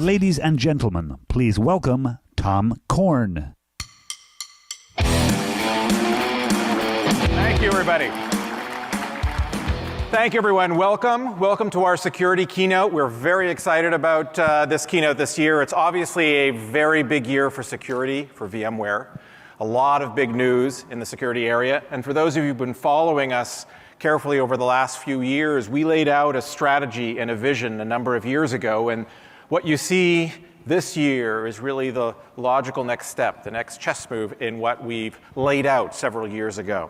Ladies and gentlemen, please welcome Tom Korn. Thank you, everybody. Thank you, everyone. Welcome. Welcome to our security keynote. We're very excited about this keynote this year. It's obviously a very big year for security for VMware. A lot of big news in the security area. And for those of you who've been following us carefully over the last few years, we laid out a strategy and a vision a number of years ago. And what you see this year is really the logical next step, the next chess move in what we've laid out several years ago.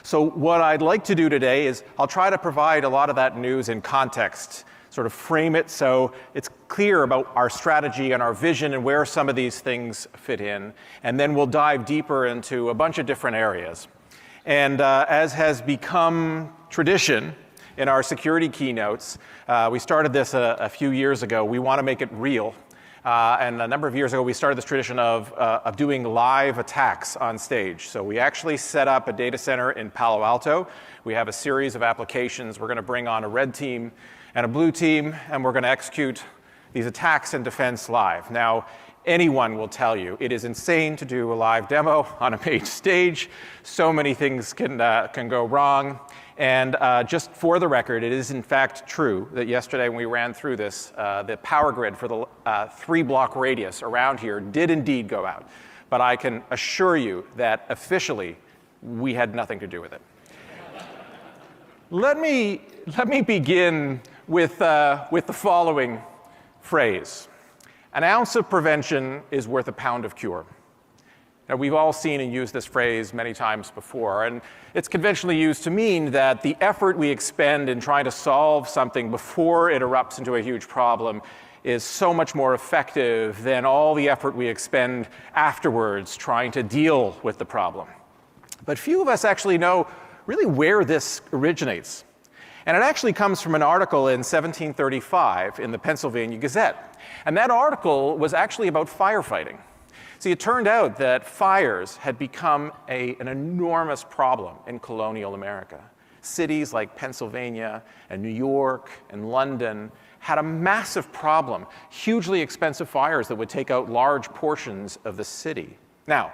So what I'd like to do today is I'll try to provide a lot of that news in context, sort of frame it so it's clear about our strategy and our vision and where some of these things fit in. And then we'll dive deeper into a bunch of different areas. And as has become tradition in our security keynotes, we started this a few years ago. We want to make it real. And a number of years ago, we started this tradition of doing live attacks on stage. So we actually set up a data center in Palo Alto. We have a series of applications. We're going to bring on a red team and a blue team, and we're going to execute these attacks and defense live. Now, anyone will tell you it is insane to do a live demo on a main stage. So many things can go wrong. And just for the record, it is in fact true that yesterday when we ran through this, the power grid for the 3-block radius around here did indeed go out. But I can assure you that officially, we had nothing to do with it. Let me begin with the following phrase. An ounce of prevention is worth a pound of cure. Now, we've all seen and used this phrase many times before, and it's conventionally used to mean that the effort we expend in trying to solve something before it erupts into a huge problem is so much more effective than all the effort we expend afterwards trying to deal with the problem. But few of us actually know really where this originates. And it actually comes from an article in 1735 in the Pennsylvania Gazette. And that article was actually about firefighting. See, it turned out that fires had become an enormous problem in colonial America. Cities like Pennsylvania and New York and London had a massive problem, hugely expensive fires that would take out large portions of the city. Now,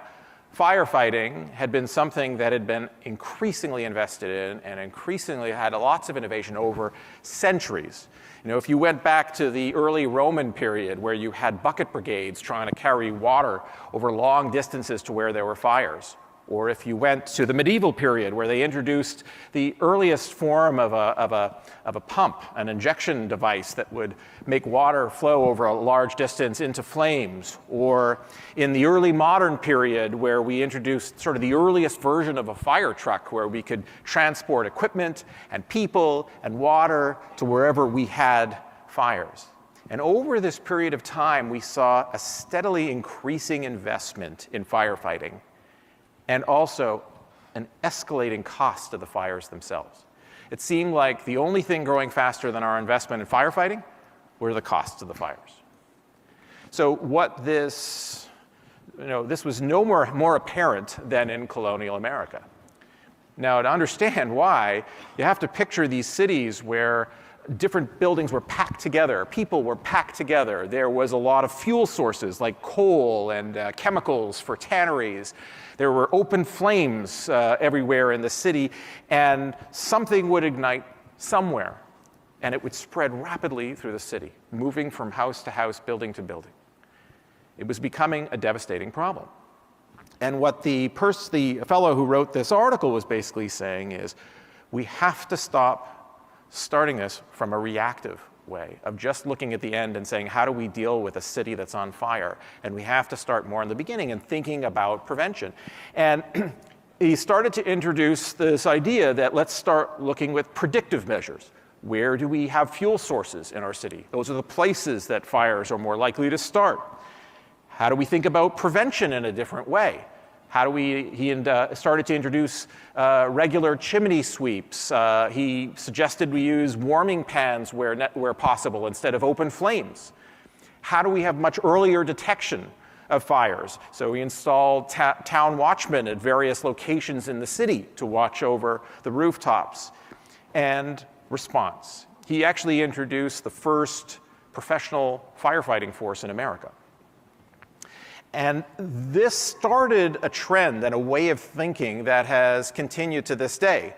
firefighting had been something that had been increasingly invested in and increasingly had lots of innovation over centuries. You know, if you went back to the early Roman period where you had bucket brigades trying to carry water over long distances to where there were fires, or if you went to the medieval period where they introduced the earliest form of a pump, an injection device that would make water flow over a large distance into flames, or in the early modern period where we introduced sort of the earliest version of a fire truck where we could transport equipment and people and water to wherever we had fires. And over this period of time, we saw a steadily increasing investment in firefighting, and also an escalating cost of the fires themselves. It seemed like the only thing growing faster than our investment in firefighting were the costs of the fires. So what this was no more apparent than in colonial America. Now, to understand why, you have to picture these cities where different buildings were packed together, people were packed together. There was a lot of fuel sources like coal and chemicals for tanneries. There were open flames everywhere in the city, and something would ignite somewhere, and it would spread rapidly through the city, moving from house to house, building to building. It was becoming a devastating problem. And what the fellow who wrote this article was basically saying is, we have to stop starting this from a reactive way of just looking at the end and saying, how do we deal with a city that's on fire? And we have to start more in the beginning and thinking about prevention. And he started to introduce this idea that let's start looking with predictive measures. Where do we have fuel sources in our city? Those are the places that fires are more likely to start. How do we think about prevention in a different way? He started to introduce regular chimney sweeps. He suggested we use warming pans where possible instead of open flames. How do we have much earlier detection of fires? So we installed town watchmen at various locations in the city to watch over the rooftops. And response. He actually introduced the first professional firefighting force in America. And this started a trend and a way of thinking that has continued to this day.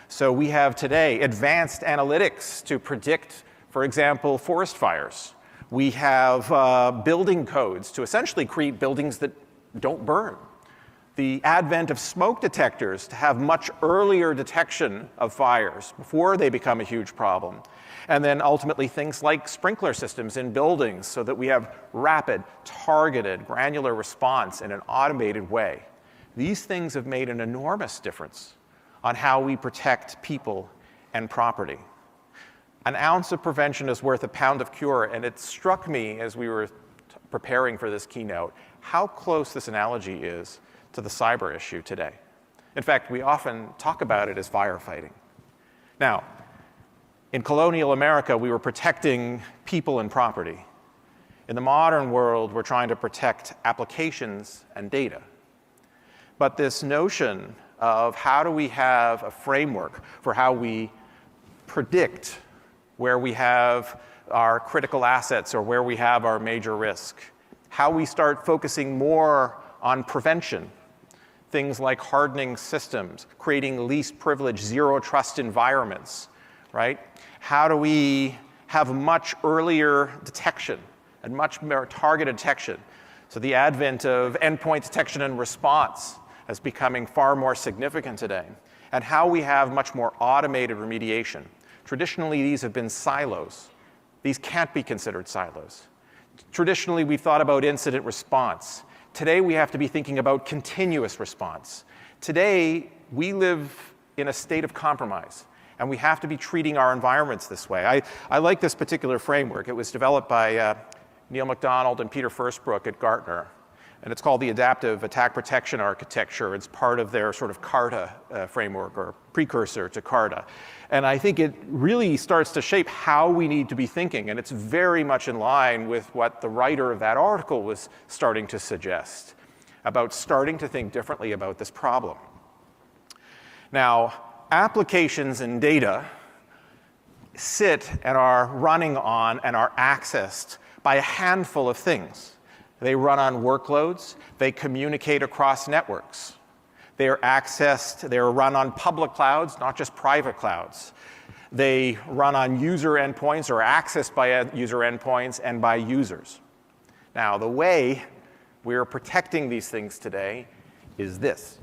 So we have today advanced analytics to predict, for example, forest fires. We have building codes to essentially create buildings that don't burn. The advent of smoke detectors to have much earlier detection of fires before they become a huge problem. And then ultimately things like sprinkler systems in buildings so that we have rapid, targeted, granular response in an automated way. These things have made an enormous difference on how we protect people and property. An ounce of prevention is worth a pound of cure, and it struck me as we were preparing for this keynote how close this analogy is to the cyber issue today. In fact, we often talk about it as firefighting. Now, in colonial America, we were protecting people and property. In the modern world, we're trying to protect applications and data. But this notion of how do we have a framework for how we predict where we have our critical assets or where we have our major risk, how we start focusing more on prevention, things like hardening systems, creating least privilege, zero trust environments, right? How do we have much earlier detection and much more targeted detection? So the advent of endpoint detection and response is becoming far more significant today. And how we have much more automated remediation. Traditionally, these have been silos. These can't be considered silos. Traditionally, we thought about incident response. Today, we have to be thinking about continuous response. Today, we live in a state of compromise, and we have to be treating our environments this way. I like this particular framework. It was developed by Neil MacDonald and Peter Firstbrook at Gartner, and it's called the Adaptive Attack Protection Architecture. It's part of their sort of CARTA framework, or precursor to CARTA. And I think it really starts to shape how we need to be thinking, and it's very much in line with what the writer of that article was starting to suggest, about starting to think differently about this problem. Now, applications and data sit and are running on and are accessed by a handful of things. They run on workloads. They communicate across networks. They are accessed, they are run on public clouds, not just private clouds. They run on user endpoints or accessed by user endpoints and by users. Now, the way we are protecting these things today is this.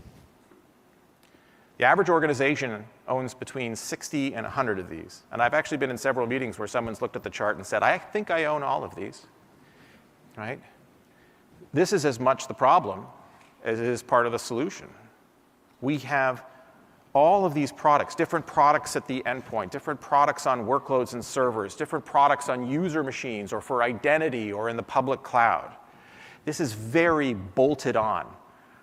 The average organization owns between 60 and 100 of these. And I've actually been in several meetings where someone's looked at the chart and said, I think I own all of these, right? This is as much the problem as it is part of the solution. We have all of these products, different products at the endpoint, different products on workloads and servers, different products on user machines or for identity or in the public cloud. This is very bolted on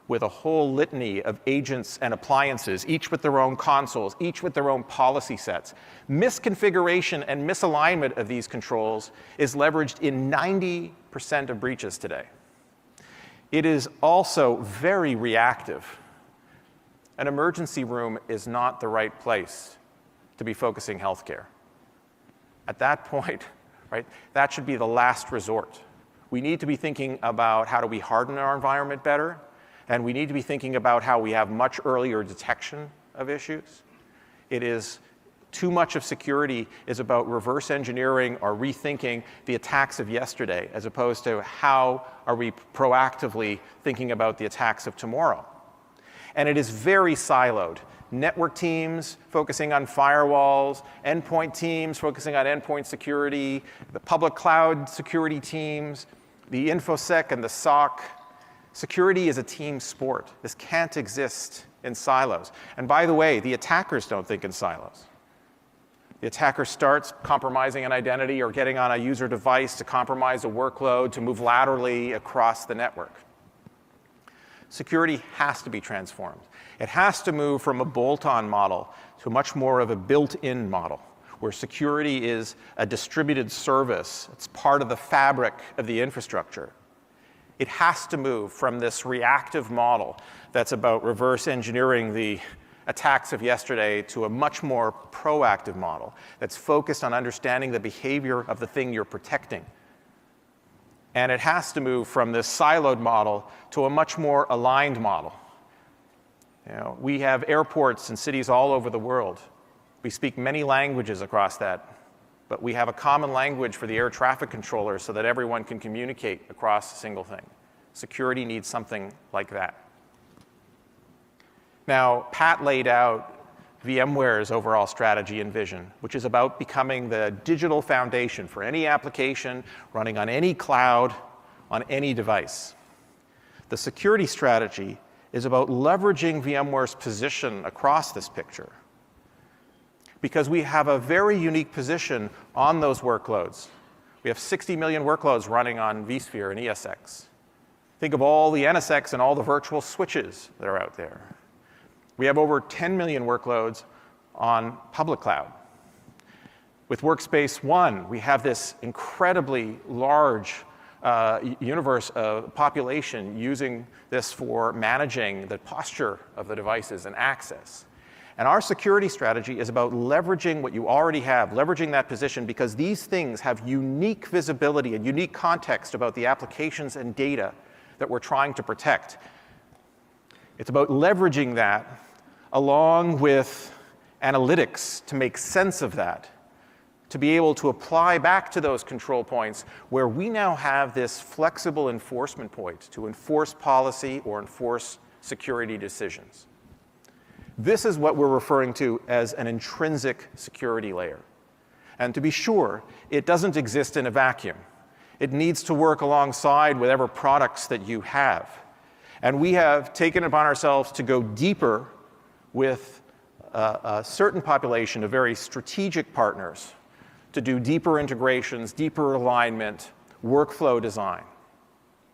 with a whole litany of agents and appliances, each with their own consoles, each with their own policy sets. Misconfiguration and misalignment of these controls is leveraged in 90% of breaches today. It is also very reactive. An emergency room is not the right place to be focusing healthcare. At that point, right, that should be the last resort. We need to be thinking about how do we harden our environment better, and we need to be thinking about how we have much earlier detection of issues. It is too much of security is about reverse engineering or rethinking the attacks of yesterday, as opposed to how are we proactively thinking about the attacks of tomorrow. And it is very siloed. Network teams focusing on firewalls, endpoint teams focusing on endpoint security, the public cloud security teams, the InfoSec and the SOC. Security is a team sport. This can't exist in silos. And by the way, the attackers don't think in silos. The attacker starts compromising an identity or getting on a user device to compromise a workload to move laterally across the network. Security has to be transformed. It has to move from a bolt-on model to much more of a built-in model, where security is a distributed service. It's part of the fabric of the infrastructure. It has to move from this reactive model that's about reverse engineering the attacks of yesterday to a much more proactive model that's focused on understanding the behavior of the thing you're protecting. And it has to move from this siloed model to a much more aligned model. We have airports in cities all over the world. We speak many languages across that, but we have a common language for the air traffic controllers so that everyone can communicate across a single thing. Security needs something like that. Now, Pat laid out VMware's overall strategy and vision, which is about becoming the digital foundation for any application running on any cloud, on any device. The security strategy is about leveraging VMware's position across this picture, because we have a very unique position on those workloads. We have 60 million workloads running on vSphere and ESX. Think of all the NSX and all the virtual switches that are out there. We have over 10 million workloads on public cloud. With Workspace ONE, we have this incredibly large universe of population using this for managing the posture of the devices and access. And our security strategy is about leveraging what you already have, leveraging that position, because these things have unique visibility and unique context about the applications and data that we're trying to protect. It's about leveraging that along with analytics to make sense of that, to be able to apply back to those control points where we now have this flexible enforcement point to enforce policy or enforce security decisions. This is what we're referring to as an intrinsic security layer. And to be sure, it doesn't exist in a vacuum. It needs to work alongside whatever products that you have. And we have taken it upon ourselves to go deeper with a certain population of very strategic partners to do deeper integrations, deeper alignment, workflow design.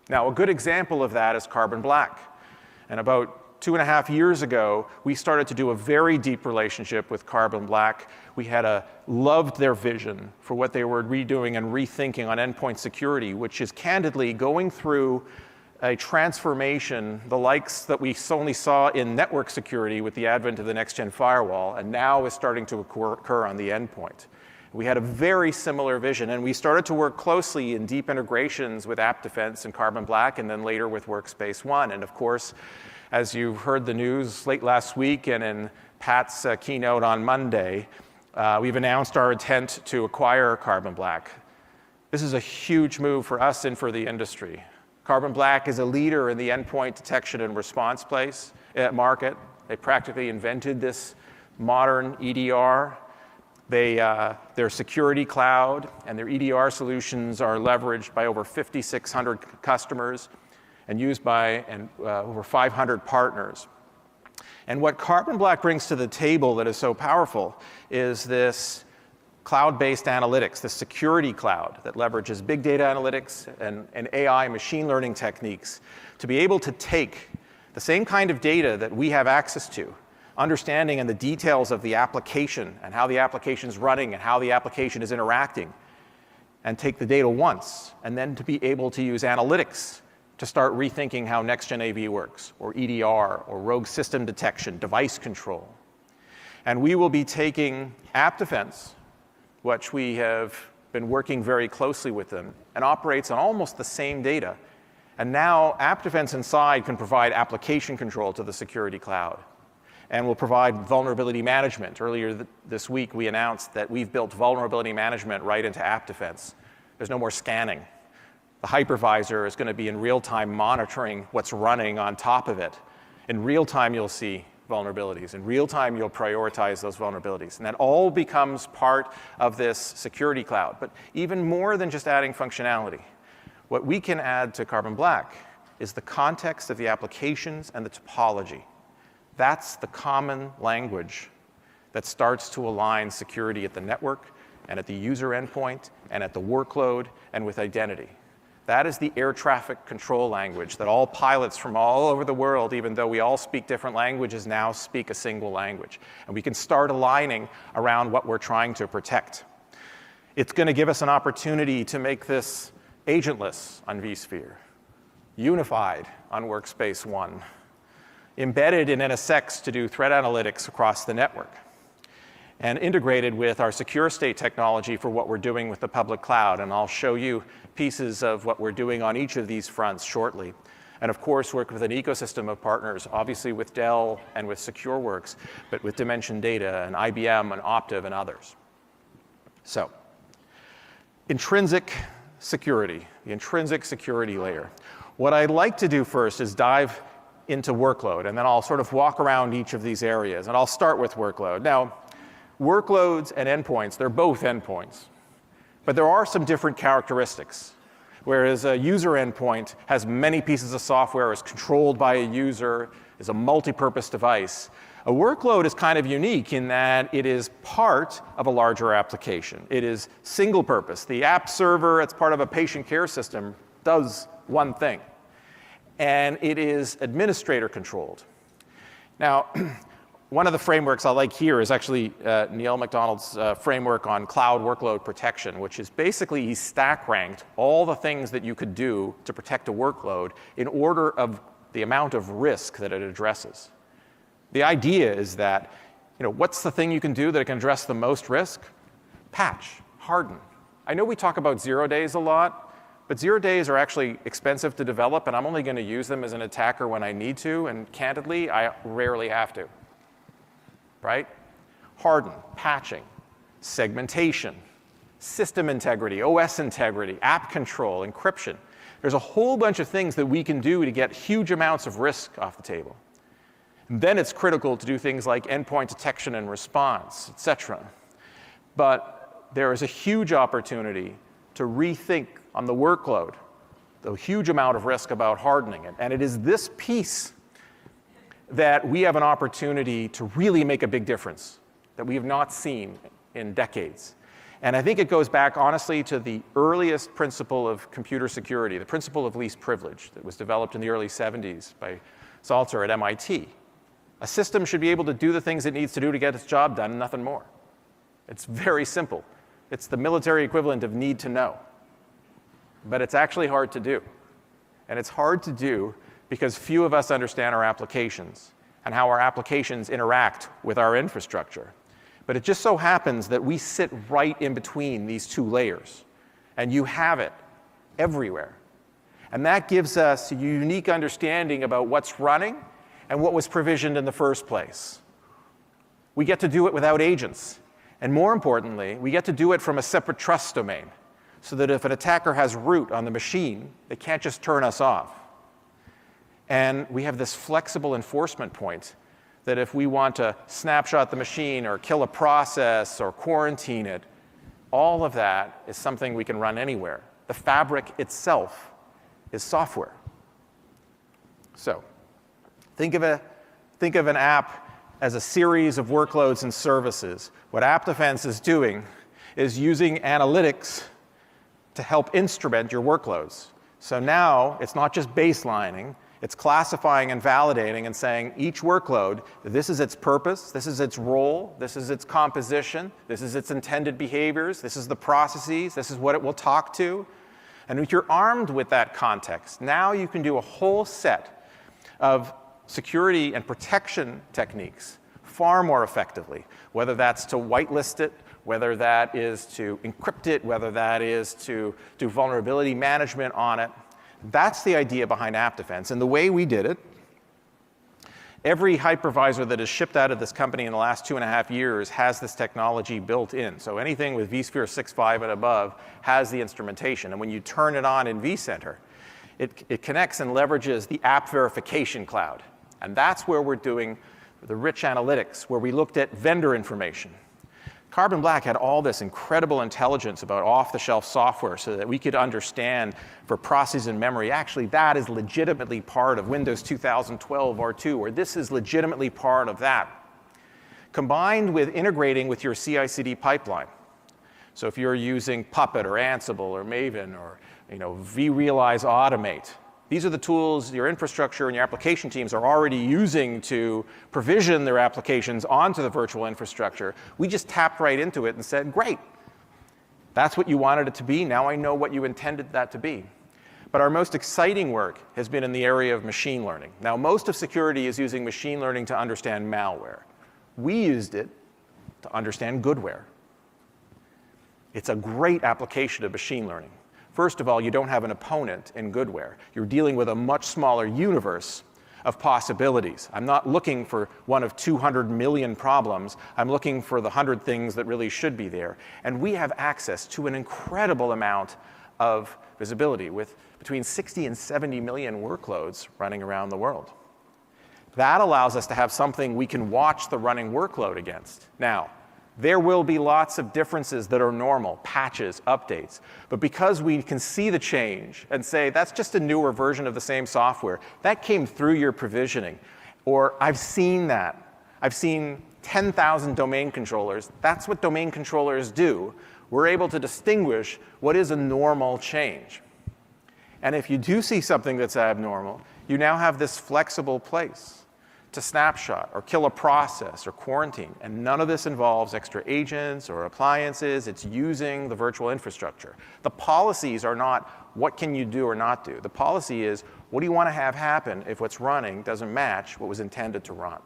Now, a good example of that is Carbon Black. And about 2.5 years ago, we started to do a very deep relationship with Carbon Black. We loved their vision for what they were redoing and rethinking on endpoint security, which is candidly going through a transformation, the likes that we only saw in network security with the advent of the next-gen firewall, and now is starting to occur on the endpoint. We had a very similar vision, and we started to work closely in deep integrations with App Defense and Carbon Black, and then later with Workspace ONE. And of course, as you heard the news late last week and in Pat's keynote on Monday, we've announced our intent to acquire Carbon Black. This is a huge move for us and for the industry. Carbon Black is a leader in the endpoint detection and response market. They practically invented this modern EDR. Their security cloud and their EDR solutions are leveraged by over 5,600 customers and used by over 500 partners. And what Carbon Black brings to the table that is so powerful is this cloud-based analytics, the security cloud that leverages big data analytics and AI machine learning techniques to be able to take the same kind of data that we have access to, understanding and the details of the application and how the application is running and how the application is interacting, and take the data once, and then to be able to use analytics to start rethinking how next-gen AV works, or EDR, or rogue system detection, device control. And we will be taking App Defense, which we have been working very closely with them, and operates on almost the same data. And now App Defense inside can provide application control to the security cloud, and will provide vulnerability management. Earlier this week, we announced that we've built vulnerability management right into App Defense. There's no more scanning. The hypervisor is going to be in real time monitoring what's running on top of it. In real time, you'll see vulnerabilities. In real time, you'll prioritize those vulnerabilities. And that all becomes part of this security cloud. But even more than just adding functionality, what we can add to Carbon Black is the context of the applications and the topology. That's the common language that starts to align security at the network and at the user endpoint and at the workload and with identity. That is the air traffic control language that all pilots from all over the world, even though we all speak different languages, now speak a single language. And we can start aligning around what we're trying to protect. It's going to give us an opportunity to make this agentless on vSphere, unified on Workspace ONE, embedded in NSX to do threat analytics across the network, and integrated with our secure state technology for what we're doing with the public cloud. And I'll show you pieces of what we're doing on each of these fronts shortly. And of course, work with an ecosystem of partners, obviously with Dell and with SecureWorks, but with Dimension Data and IBM and Optiv and others. So, intrinsic security, the intrinsic security layer. What I'd like to do first is dive into workload, and then I'll sort of walk around each of these areas. And I'll start with workload. Now, workloads and endpoints, they're both endpoints. But there are some different characteristics. Whereas a user endpoint has many pieces of software, is controlled by a user, is a multi-purpose device. A workload is kind of unique in that it is part of a larger application. It is single purpose. The app server, it's part of a patient care system, does one thing. And it is administrator controlled. Now, one of the frameworks I like here is actually Neil McDonald's framework on cloud workload protection, which is basically he stack ranked all the things that you could do to protect a workload in order of the amount of risk that it addresses. The idea is that, what's the thing you can do that can address the most risk? Patch, harden. I know we talk about 0 days a lot, but 0 days are actually expensive to develop, and I'm only going to use them as an attacker when I need to, and candidly, I rarely have to. Right? Harden, patching, segmentation, system integrity, OS integrity, app control, encryption. There's a whole bunch of things that we can do to get huge amounts of risk off the table. And then it's critical to do things like endpoint detection and response, et cetera. But there is a huge opportunity to rethink on the workload, the huge amount of risk about hardening it. And it is this piece that we have an opportunity to really make a big difference that we have not seen in decades. And I think it goes back, honestly, to the earliest principle of computer security, the principle of least privilege that was developed in the early 70s by Salter at MIT. A system should be able to do the things it needs to do to get its job done, and nothing more. It's very simple. It's the military equivalent of need to know. But it's actually hard to do. And it's hard to do because few of us understand our applications and how our applications interact with our infrastructure. But it just so happens that we sit right in between these two layers, and you have it everywhere. And that gives us a unique understanding about what's running and what was provisioned in the first place. We get to do it without agents. And more importantly, we get to do it from a separate trust domain, so that if an attacker has root on the machine, they can't just turn us off. And we have this flexible enforcement point that if we want to snapshot the machine or kill a process or quarantine it, all of that is something we can run anywhere. The fabric itself is software. So think of an app as a series of workloads and services. What App Defense is doing is using analytics to help instrument your workloads. So now it's not just baselining. It's classifying and validating and saying each workload, this is its purpose, this is its role, this is its composition, this is its intended behaviors, this is the processes, this is what it will talk to. And if you're armed with that context, now you can do a whole set of security and protection techniques far more effectively, whether that's to whitelist it, whether that is to encrypt it, whether that is to do vulnerability management on it. That's the idea behind App Defense. And the way we did it, every hypervisor that has shipped out of this company in the last 2.5 years has this technology built in. So anything with vSphere 6.5 and above has the instrumentation. And when you turn it on in vCenter, it connects and leverages the app verification cloud. And that's where we're doing the rich analytics, where we looked at vendor information. Carbon Black had all this incredible intelligence about off-the-shelf software so that we could understand for processes and memory, actually that is legitimately part of Windows 2012 R2, or this is legitimately part of that. Combined with integrating with your CI/CD pipeline. So if you're using Puppet or Ansible or Maven or vRealize Automate, these are the tools your infrastructure and your application teams are already using to provision their applications onto the virtual infrastructure. We just tapped right into it and said, great, that's what you wanted it to be. Now I know what you intended that to be. But our most exciting work has been in the area of machine learning. Now, most of security is using machine learning to understand malware. We used it to understand goodware. It's a great application of machine learning. First of all, you don't have an opponent in goodware. You're dealing with a much smaller universe of possibilities. I'm not looking for one of 200 million problems. I'm looking for the 100 things that really should be there. And we have access to an incredible amount of visibility with between 60 and 70 million workloads running around the world. That allows us to have something we can watch the running workload against. Now, there will be lots of differences that are normal, patches, updates. But because we can see the change and say, that's just a newer version of the same software, that came through your provisioning. Or I've seen that. I've seen 10,000 domain controllers. That's what domain controllers do. We're able to distinguish what is a normal change. And if you do see something that's abnormal, you now have this flexible place to snapshot or kill a process or quarantine. And none of this involves extra agents or appliances. It's using the virtual infrastructure. The policies are not what can you do or not do. The policy is what do you want to have happen if what's running doesn't match what was intended to run.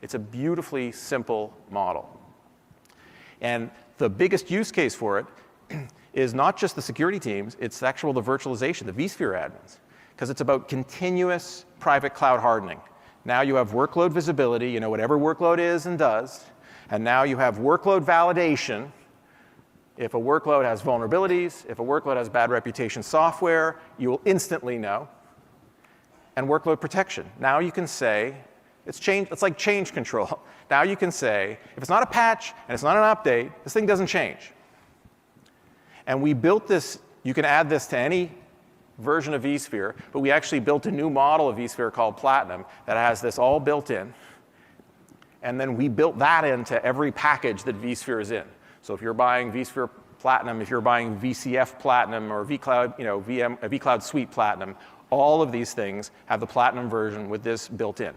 It's a beautifully simple model. And the biggest use case for it is not just the security teams, it's the virtualization, the vSphere admins, because it's about continuous private cloud hardening. Now you have workload visibility, you know what every workload is and does, and now you have workload validation. If a workload has vulnerabilities, if a workload has bad reputation software, you will instantly know. And workload protection. Now you can say, it's like change control. Now you can say, if it's not a patch and it's not an update, this thing doesn't change. And we built this, you can add this to any version of vSphere, but we actually built a new model of vSphere called Platinum that has this all built in. And then we built that into every package that vSphere is in. So if you're buying vSphere Platinum, if you're buying VCF Platinum or vCloud, vCloud Suite Platinum, all of these things have the Platinum version with this built in.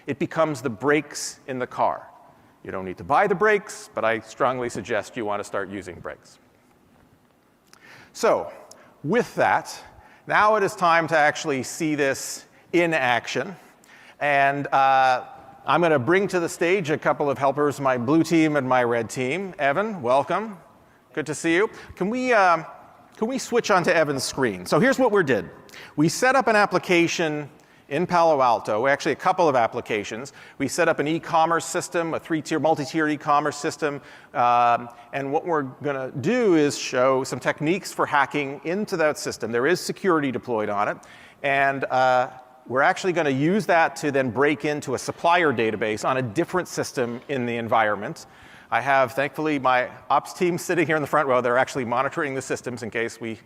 It becomes the brakes in the car. You don't need to buy the brakes, but I strongly suggest you want to start using brakes. So with that, now it is time to actually see this in action. And I'm going to bring to the stage a couple of helpers, my blue team and my red team. Evan, welcome. Good to see you. Can we switch onto Evan's screen? So here's what we did. We set up an application in Palo Alto, actually a couple of applications. We set up an e-commerce system, a multi-tier e-commerce system. And what we're going to do is show some techniques for hacking into that system. There is security deployed on it. And we're actually going to use that to then break into a supplier database on a different system in the environment. I have, thankfully, my ops team sitting here in the front row. They're actually monitoring the systems in case we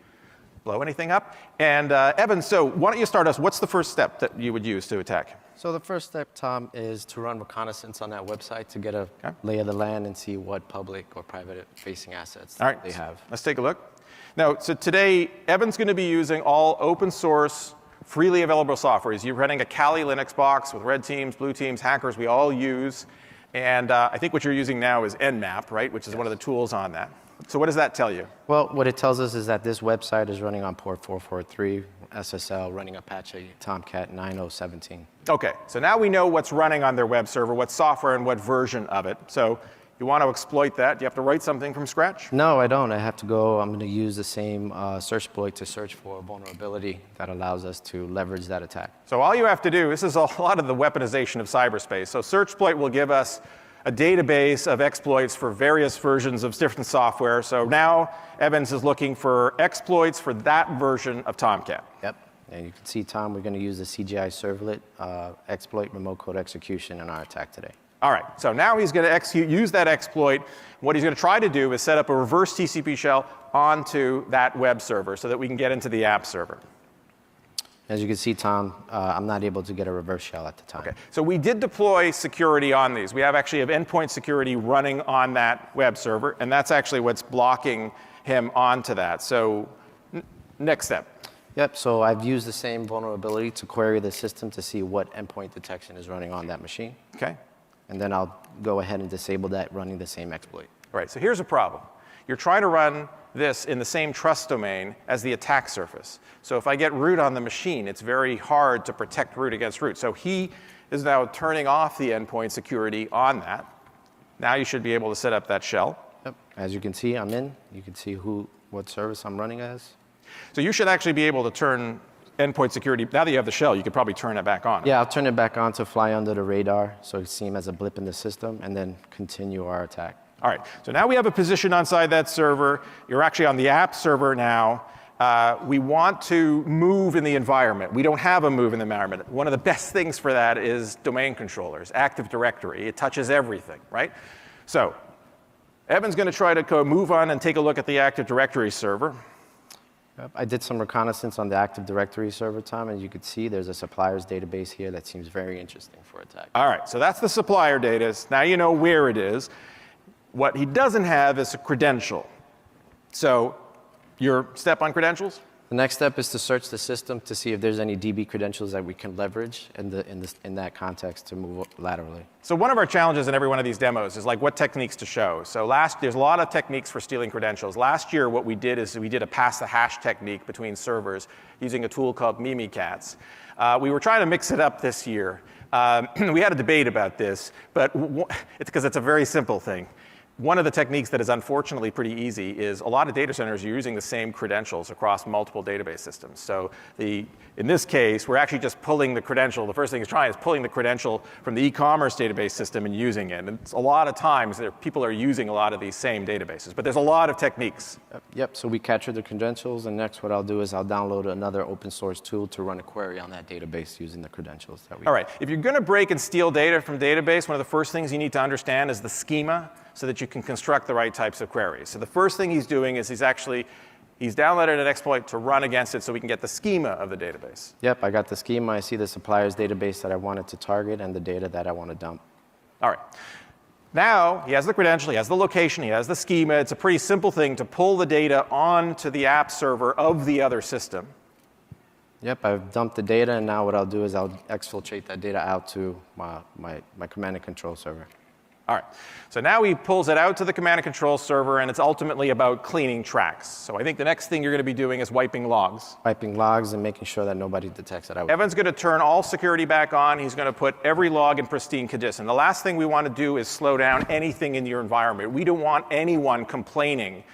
blow anything up. And Evan, so why don't you start us? What's the first step that you would use to attack? So the first step, Tom, is to run reconnaissance on that website to get a lay of the land and see what public or private-facing assets they have. Let's take a look. Now, so today, Evan's going to be using all open source, freely available software. You're running a Kali Linux box with red teams, blue teams, hackers we all use. And I think what you're using now is Nmap, right, which is one of the tools on that. So what does that tell you? Well, what it tells us is that this website is running on port 443 SSL, running Apache Tomcat 9017. OK, so now we know what's running on their web server, what software and what version of it. So you want to exploit that. Do you have to write something from scratch? No, I don't. I have to go. I'm going to use the same search exploit to search for a vulnerability that allows us to leverage that attack. So all you have to do, this is a lot of the weaponization of cyberspace. So search exploit will give us a database of exploits for various versions of different software. So now Evans is looking for exploits for that version of Tomcat. Yep. And you can see, Tom, we're going to use the CGI servlet exploit remote code execution in our attack today. All right. So now he's going to use that exploit. What he's going to try to do is set up a reverse TCP shell onto that web server so that we can get into the app server. As you can see, Tom, I'm not able to get a reverse shell at the time. Okay. So we did deploy security on these. We actually have endpoint security running on that web server, and that's actually what's blocking him onto that. So next step. Yep. So I've used the same vulnerability to query the system to see what endpoint detection is running on that machine. Okay. And then I'll go ahead and disable that running the same exploit. All right. So here's a problem. you're trying to run this in the same trust domain as the attack surface. So if I get root on the machine, it's very hard to protect root against root. So he is now turning off the endpoint security on that. Now you should be able to set up that shell. Yep. As you can see, I'm in. You can see what service I'm running as. So you should actually be able to turn endpoint security. Now that you have the shell, you could probably turn it back on. Yeah, I'll turn it back on to fly under the radar so it seems as a blip in the system and then continue our attack. All right, so now we have a position inside that server. You're actually on the app server now. We want to move in the environment. We don't have a move in the environment. One of the best things for that is domain controllers, Active Directory. It touches everything, right? So Evan's going to try to move on and take a look at the Active Directory server. Yep. I did some reconnaissance on the Active Directory server, Tom, and you could see there's a suppliers database here that seems very interesting for attack. All right, so that's the supplier data. Now you know where it is. What he doesn't have is a credential. So your step on credentials? The next step is to search the system to see if there's any DB credentials that we can leverage in that context to move laterally. So one of our challenges in every one of these demos is like what techniques to show. So there's a lot of techniques for stealing credentials. Last year what we did is we did a pass the hash technique between servers using a tool called Mimikatz. We were trying to mix it up this year. We had a debate about this, but it's because it's a very simple thing. One of the techniques that is unfortunately pretty easy is a lot of data centers are using the same credentials across multiple database systems. So in this case, we're actually just pulling the credential. The first thing it's trying is pulling the credential from the e-commerce database system and using it. And it's a lot of times people are using a lot of these same databases. But there's a lot of techniques. Yep, so we capture the credentials, and next what I'll do is I'll download another open source tool to run a query on that database using the credentials that we All right, if you're going to break and steal data from database, one of the first things you need to understand is the schema, so that you can construct the right types of queries. So the first thing he's doing is he's downloaded an exploit to run against it so we can get the schema of the database. Yep, I got the schema. I see the suppliers database that I wanted to target and the data that I want to dump. All right. Now he has the credential, he has the location, he has the schema. It's a pretty simple thing to pull the data onto the app server of the other system. Yep, I've dumped the data, and now what I'll do is I'll exfiltrate that data out to my command and control server. All right, so now he pulls it out to the command and control server, and it's ultimately about cleaning tracks. So I think the next thing you're going to be doing is wiping logs. Wiping logs and making sure that nobody detects that. Evan's going to turn all security back on. He's going to put every log in pristine condition. The last thing we want to do is slow down anything in your environment. We don't want anyone complaining.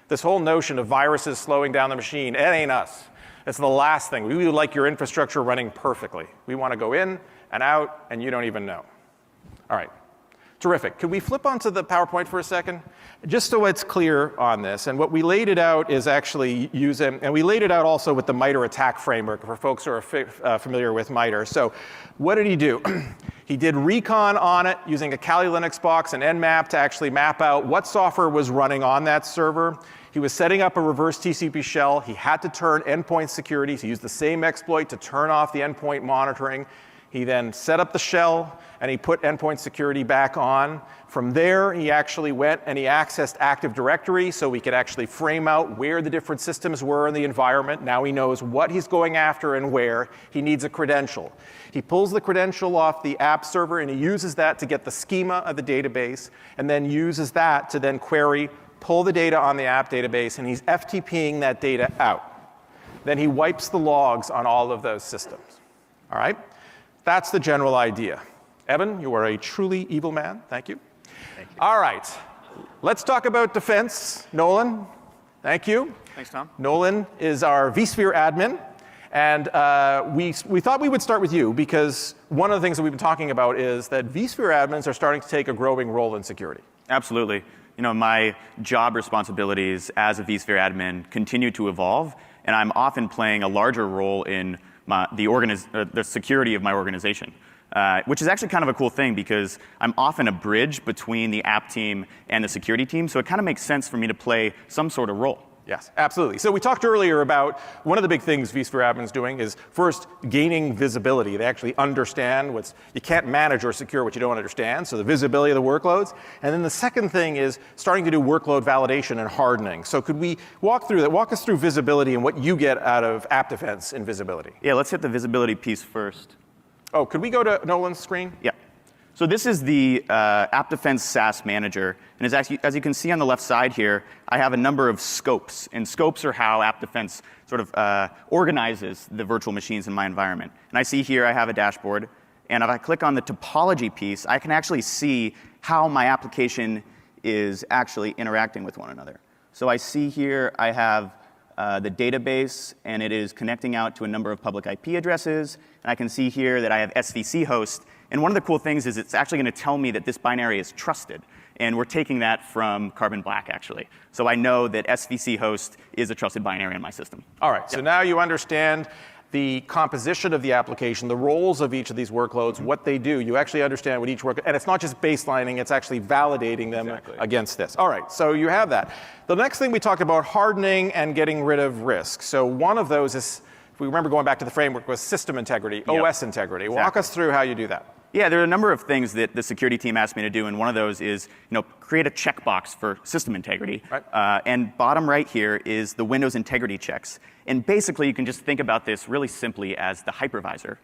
This whole notion of viruses slowing down the machine, it ain't us. It's the last thing. We would like your infrastructure running perfectly. We want to go in and out, and you don't even know. All right. Terrific. Could we flip onto the PowerPoint for a second? Just so it's clear on this. And what we laid it out is actually using, and we laid it out also with the MITRE attack framework for folks who are familiar with MITRE. So what did he do? He did recon on it using a Kali Linux box and Nmap to actually map out what software was running on that server. He was setting up a reverse TCP shell. He had to turn endpoint security. So he used the same exploit to turn off the endpoint monitoring. He then set up the shell, and he put endpoint security back on. From there, he actually went and he accessed Active Directory so we could actually frame out where the different systems were in the environment. Now he knows what he's going after and where. He needs a credential. He pulls the credential off the app server, and he uses that to get the schema of the database, and then uses that to then query, pull the data on the app database, and he's FTPing that data out. Then he wipes the logs on all of those systems. All right? That's the general idea. Evan, you are a truly evil man. Thank you. Thank you. All right. Let's talk about defense. Nolan, thank you. Thanks, Tom. Nolan is our vSphere admin. And we thought we would start with you because one of the things that we've been talking about is that vSphere admins are starting to take a growing role in security. Absolutely. You know, my job responsibilities as a vSphere admin continue to evolve, and I'm often playing a larger role in the security of my organization, which is actually kind of a cool thing because I'm often a bridge between the app team and the security team, so it kind of makes sense for me to play some sort of role. Yes, absolutely. So we talked earlier about one of the big things vSphere admin's doing is first gaining visibility. They actually understand you can't manage or secure what you don't understand, so the visibility of the workloads. And then the second thing is starting to do workload validation and hardening. So could we walk through that? Walk us through visibility and what you get out of app defense in visibility. Yeah, let's hit the visibility piece first. Oh, could we go to Nolan's screen? Yeah. So this is the App Defense SaaS Manager. And as you can see on the left side here, I have a number of scopes. And scopes are how App Defense sort of organizes the virtual machines in my environment. And I see here I have a dashboard. And if I click on the topology piece, I can actually see how my application is actually interacting with one another. So I see here I have the database, and it is connecting out to a number of public IP addresses. And I can see here that I have SVC host. And one of the cool things is it's actually going to tell me that this binary is trusted. And we're taking that from Carbon Black, actually. So I know that SVC host is a trusted binary in my system. All right, so now you understand the composition of the application, the roles of each of these workloads, what they do. You actually understand what each workload, and it's not just baselining, it's actually validating them against this. All right, so you have that. The next thing we talked about, hardening and getting rid of risk. So one of those is, if we remember going back to the framework, was system integrity, OS integrity. Exactly. Walk us through how you do that. Yeah, there are a number of things that the security team asked me to do, and one of those is, create a checkbox for system integrity. Right. And bottom right here is the Windows integrity checks. And basically, you can just think about this really simply as the hypervisor,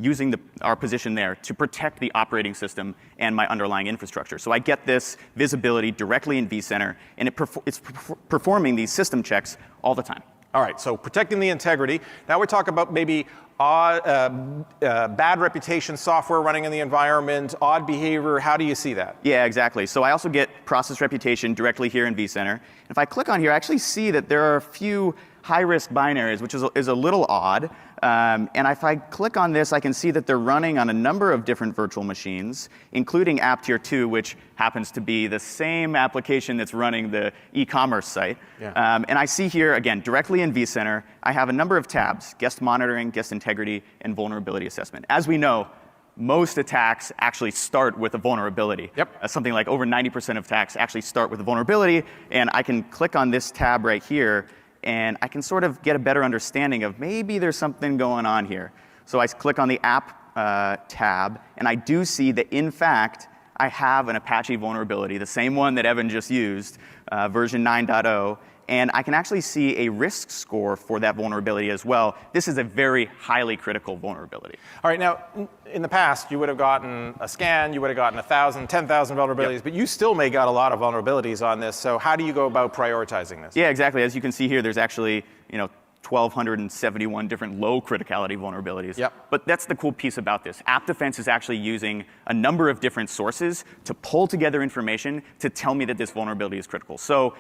using our position there to protect the operating system and my underlying infrastructure. So I get this visibility directly in vCenter, and it's performing these system checks all the time. All right, so protecting the integrity. Now we're talking about maybe bad reputation software running in the environment, odd behavior. How do you see that? Yeah, exactly. So I also get process reputation directly here in vCenter. And if I click on here, I actually see that there are a few high-risk binaries, which is a little odd. And if I click on this, I can see that they're running on a number of different virtual machines, including App Tier 2, which happens to be the same application that's running the e-commerce site. Yeah. And I see here, again, directly in vCenter, I have a number of tabs: guest monitoring, guest integrity, and vulnerability assessment. As we know, most attacks actually start with a vulnerability. Yep. Something like over 90% of attacks actually start with a vulnerability. And I can click on this tab right here, and I can sort of get a better understanding of maybe there's something going on here. So I click on the app tab, and I do see that, in fact, I have an Apache vulnerability, the same one that Evan just used, version 9.0. And I can actually see a risk score for that vulnerability as well. This is a very highly critical vulnerability. All right, now, in the past, you would have gotten a scan, you would have gotten 1,000, 10,000 vulnerabilities, Yep. but you still may got a lot of vulnerabilities on this. So how do you go about prioritizing this? Yeah, exactly. As you can see here, there's actually 1,271 different low criticality vulnerabilities. Yep. But that's the cool piece about this. App Defense is actually using a number of different sources to pull together information to tell me that this vulnerability is critical. So,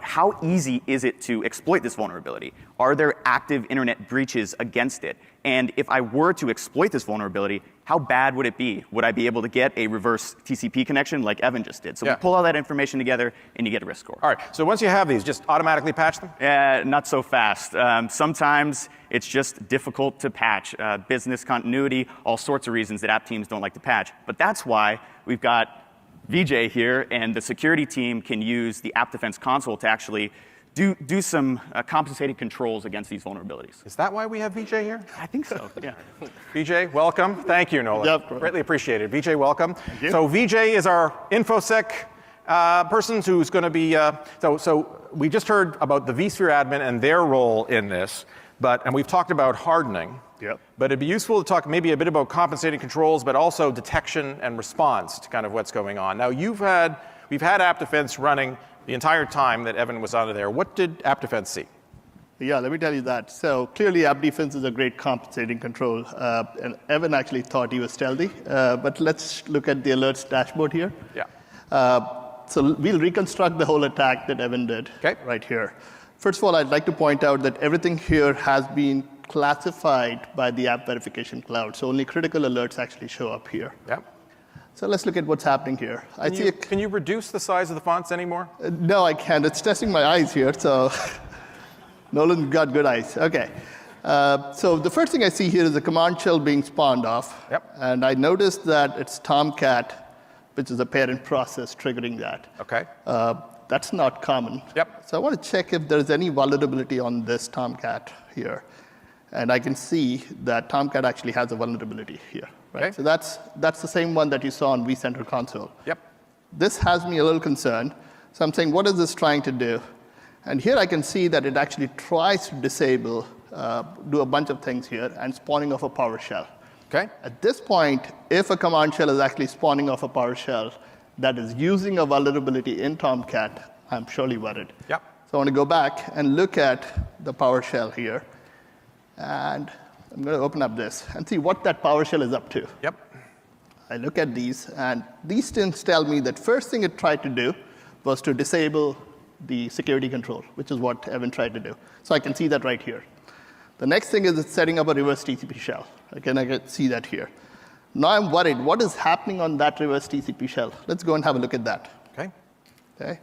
how easy is it to exploit this vulnerability? Are there active internet breaches against it? And if I were to exploit this vulnerability, how bad would it be? Would I be able to get a reverse TCP connection like Evan just did? So Yeah. we pull all that information together, and you get a risk score. All right, so once you have these, just automatically patch them? Not so fast. Sometimes it's just difficult to patch. Business continuity, all sorts of reasons that app teams don't like to patch. But that's why we've got VJ here, and the security team can use the App Defense console to actually do some compensated controls against these vulnerabilities. Is that why we have VJ here? I think so, yeah. VJ, welcome. Thank you, Nolan. Yep. Greatly appreciated. VJ, welcome. Thank you. So VJ is our InfoSec person who's going to be, so we just heard about the vSphere admin and their role in this, and we've talked about hardening. Yep. But it'd be useful to talk maybe a bit about compensating controls, but also detection and response to kind of what's going on. Now, we've had App Defense running the entire time that Evan was under there. What did App Defense see? Yeah, let me tell you that. So clearly, App Defense is a great compensating control. And Evan actually thought he was stealthy. But let's look at the alerts dashboard here. Yeah. So we'll reconstruct the whole attack that Evan did right here. First of all, I'd like to point out that everything here has been classified by the App Verification Cloud. So only critical alerts actually show up here. Yeah. So let's look at what's happening here. Can you reduce the size of the fonts anymore? No, I can't. It's testing my eyes here, so Nolan's got good eyes. OK. So the first thing I see here is a command shell being spawned off. Yep. And I noticed that it's Tomcat, which is a parent process, triggering that. OK. That's not common. Yep. So I want to check if there's any vulnerability on this Tomcat here. And I can see that Tomcat actually has a vulnerability here. Right? Okay. So that's the same one that you saw on vCenter console. Yep. This has me a little concerned. So I'm saying, what is this trying to do? And here I can see that it actually tries to disable, do a bunch of things here, and spawning off a PowerShell. So I'm going to check if there's any vulnerability on this Tomcat here. And I can see that Tomcat actually has a vulnerability here. Right? So that's the same one that you saw on vCenter console. Yep. This has me a little concerned. So I'm saying, what is this trying to do? And here I can see that it actually tries to disable, do a bunch of things here, and spawning off a PowerShell. Okay. At this point, if a command shell is actually spawning off a PowerShell that is using a vulnerability in Tomcat, I'm surely worried. Yep. So I want to go back and look at the PowerShell here. And I'm going to open up this and see what that PowerShell is up to. Yep. I look at these, and these things tell me that first thing it tried to do was to disable the security control, which is what Evan tried to do. So I can see that right here. The next thing is it's setting up a reverse TCP shell. Again, I can see that here. Now I'm worried. What is happening on that reverse TCP shell? Let's go and have a look at that. Okay. Okay.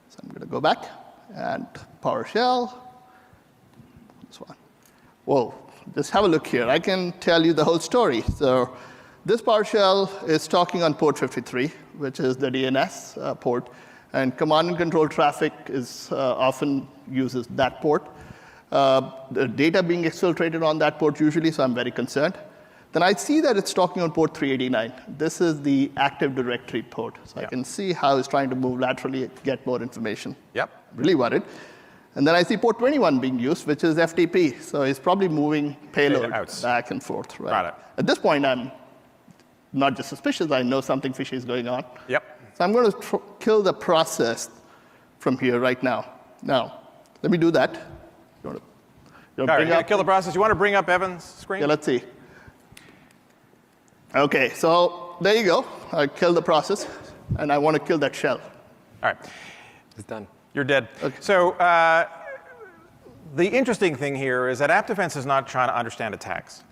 So I'm going to go back and PowerShell. This one. Whoa. Just have a look here. I can tell you the whole story. So this PowerShell is talking on port 53, which is the DNS port. And command and control traffic is often uses that port. The data being exfiltrated on that port usually, so I'm very concerned. Then I see that it's talking on port 389. This is the Active Directory port. So I can see how it's trying to move laterally, get more information. Yep. Really worried. And then I see port 21 being used, which is FTP. So it's probably moving payload back and forth. Right? Got it. At this point, I'm not just suspicious. I know something fishy is going on. Yep. So I'm going to kill the process from here right now. Now, let me do that. You want to kill the process. You want to bring up Evan's screen? Yeah, let's see. OK, so there you go. I killed the process, and I want to kill that shell. All right. It's done. You're dead. Okay. So the interesting thing here is that App Defense is not trying to understand attacks.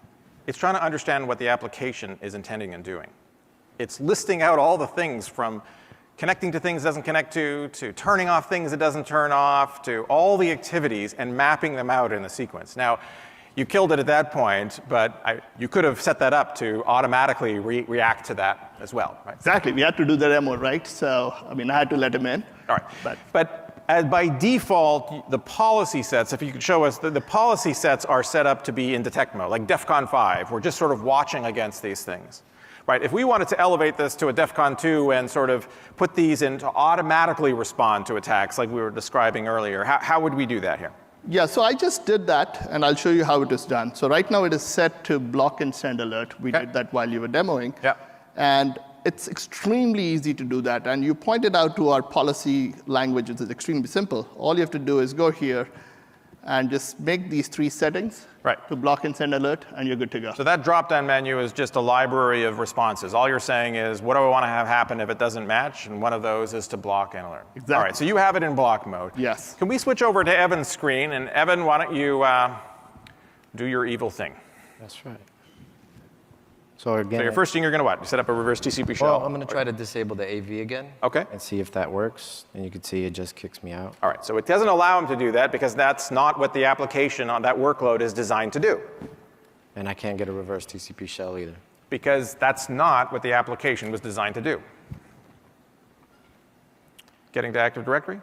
It's trying to understand what the application is intending and doing. It's listing out all the things from connecting to things it doesn't connect to turning off things it doesn't turn off, to all the activities and mapping them out in a sequence. Now, you killed it at that point, but you could have set that up to automatically react to that as well, right? Exactly. We had to do the demo, right? So, I mean, I had to let him in. All right. But by default, the policy sets, if you could show us, the policy sets are set up to be in detect mode, like DEFCON 5. We're just sort of watching against these things. Right, if we wanted to elevate this to a DEFCON 2 and sort of put these in to automatically respond to attacks like we were describing earlier, how would we do that here? Yeah, so I just did that, and I'll show you how it is done. So right now it is set to block and send alert. We did that while you were demoing. Yeah. And it's extremely easy to do that. And you pointed out to our policy language, which is extremely simple. All you have to do is go here and just make these 3 settings to block and send alert, and you're good to go. So that drop-down menu is just a library of responses. All you're saying is, what do I want to have happen if it doesn't match? And one of those is to block and alert. Exactly. All right, so you have it in block mode. Yes. Can we switch over to Evan's screen? And Evan, why don't you do your evil thing? That's right. So again, your first thing you're going to what? Set up a reverse TCP shell? Well, I'm going to try to disable the AV again. Okay. And see if that works. And you can see it just kicks me out. All right, so it doesn't allow him to do that because that's not what the application on that workload is designed to do. And I can't get a reverse TCP shell either. Because that's not what the application was designed to do. Getting to Active Directory?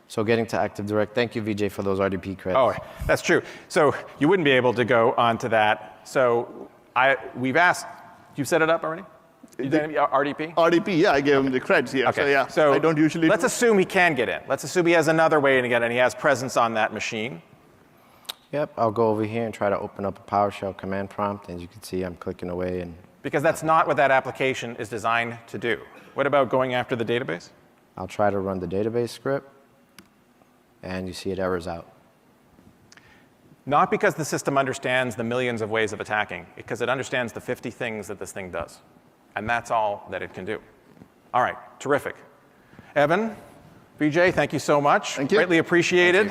So getting to Active Direct, thank you, VJ, for those RDP credits. Oh, that's true. So you wouldn't be able to go onto that. So we've asked, you've set it up already? RDP? RDP, yeah, I gave him the creds here. Okay. So yeah, so I don't usually let's assume he can get in. Let's assume he has another way to get in. He has presence on that machine. Yep, I'll go over here and try to open up a PowerShell command prompt. And as you can see, I'm clicking away. Because that's not what that application is designed to do. What about going after the database? I'll try to run the database script. And you see it errors out. Not because the system understands the millions of ways of attacking, because it understands the 50 things that this thing does. And that's all that it can do. All right, terrific. Evan, VJ, thank you so much. Thank you. Greatly appreciated.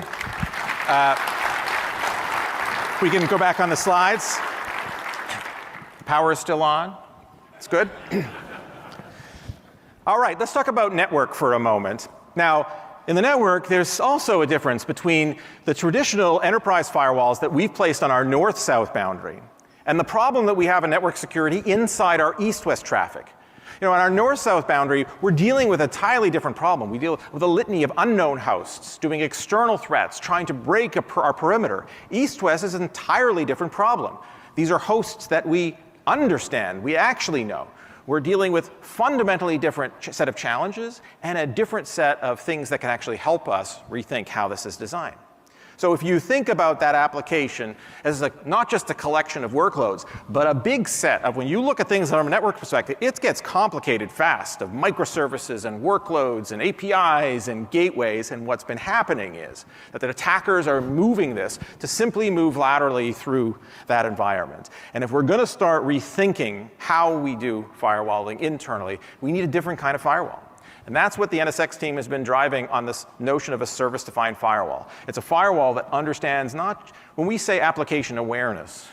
We can go back on the slides. Power is still on. It's good. All right, let's talk about network for a moment. Now, in the network, there's also a difference between the traditional enterprise firewalls that we've placed on our north-south boundary and the problem that we have in network security inside our east-west traffic. You know, on our north-south boundary, we're dealing with a entirely different problem. We deal with a litany of unknown hosts doing external threats, trying to break our perimeter. East-west is an entirely different problem. These are hosts that we understand, we actually know. We're dealing with fundamentally different set of challenges and a different set of things that can actually help us rethink how this is designed. So if you think about that application as not just a collection of workloads, but a big set of, when you look at things from a network perspective, it gets complicated fast, of microservices and workloads and APIs and gateways. And what's been happening is that the attackers are moving this to simply move laterally through that environment. And if we're going to start rethinking how we do firewalling internally, we need a different kind of firewall. And that's what the NSX team has been driving on this notion of a service-defined firewall. It's a firewall that understands not, when we say application awareness,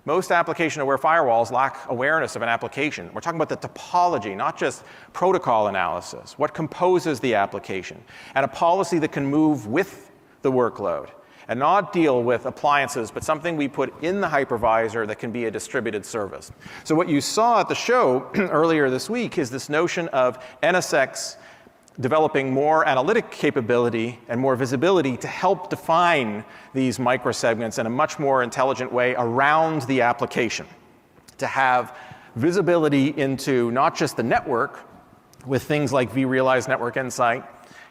most application-aware firewalls lack awareness of an application. We're talking about the topology, not just protocol analysis, what composes the application, and a policy that can move with the workload and not deal with appliances, but something we put in the hypervisor that can be a distributed service. So what you saw at the show earlier this week is this notion of NSX developing more analytic capability and more visibility to help define these microsegments in a much more intelligent way around the application, to have visibility into not just the network with things like vRealize Network Insight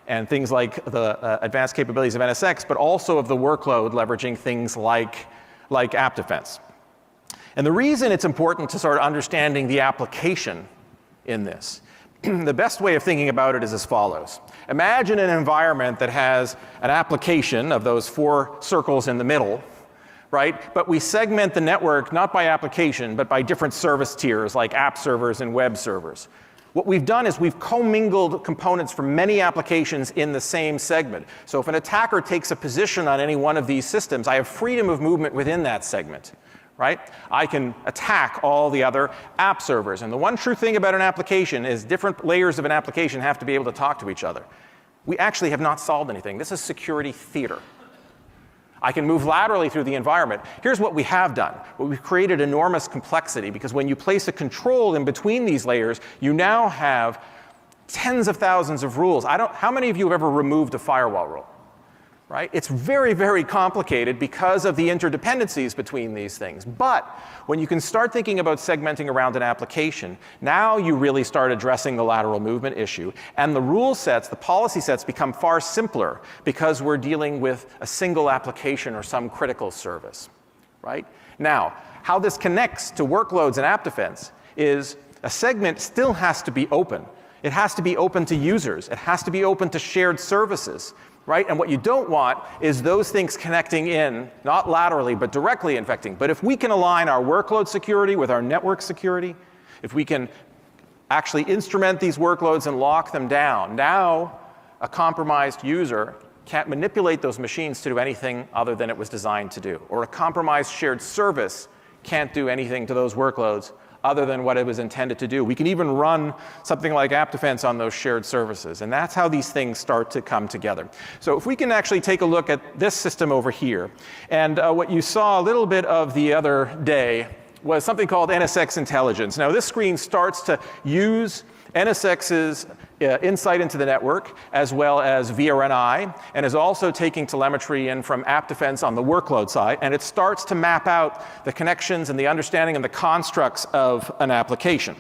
and things like the advanced capabilities of NSX, but also of the workload leveraging things like App Defense. And the reason it's important to start understanding the application in this, the best way of thinking about it is as follows. Imagine an environment that has an application of those 4 circles in the middle, right? But we segment the network not by application, but by different service tiers like app servers and web servers. What we've done is we've commingled components from many applications in the same segment. So if an attacker takes a position on any one of these systems, I have freedom of movement within that segment, right? I can attack all the other app servers. And the one true thing about an application is different layers of an application have to be able to talk to each other. We actually have not solved anything. This is security theater. I can move laterally through the environment. Here's what we have done. We've created enormous complexity, because when you place a control in between these layers, you now have tens of thousands of rules. How many of you have ever removed a firewall rule? Right? It's very, very complicated because of the interdependencies between these things. But when you can start thinking about segmenting around an application, now you really start addressing the lateral movement issue. And the rule sets, the policy sets, become far simpler because we're dealing with a single application or some critical service. Right? Now, how this connects to workloads and app defense is a segment still has to be open. It has to be open to users. It has to be open to shared services. Right? And what you don't want is those things connecting in, not laterally, but directly infecting. But if we can align our workload security with our network security, if we can actually instrument these workloads and lock them down, now a compromised user can't manipulate those machines to do anything other than it was designed to do. Or a compromised shared service can't do anything to those workloads other than what it was intended to do. We can even run something like App Defense on those shared services. And that's how these things start to come together. So if we can actually take a look at this system over here, and what you saw a little bit of the other day was something called NSX Intelligence. Now this screen starts to use NSX's insight into the network, as well as VRNI, and is also taking telemetry in from App Defense on the workload side, and it starts to map out the connections and the understanding and the constructs of an application.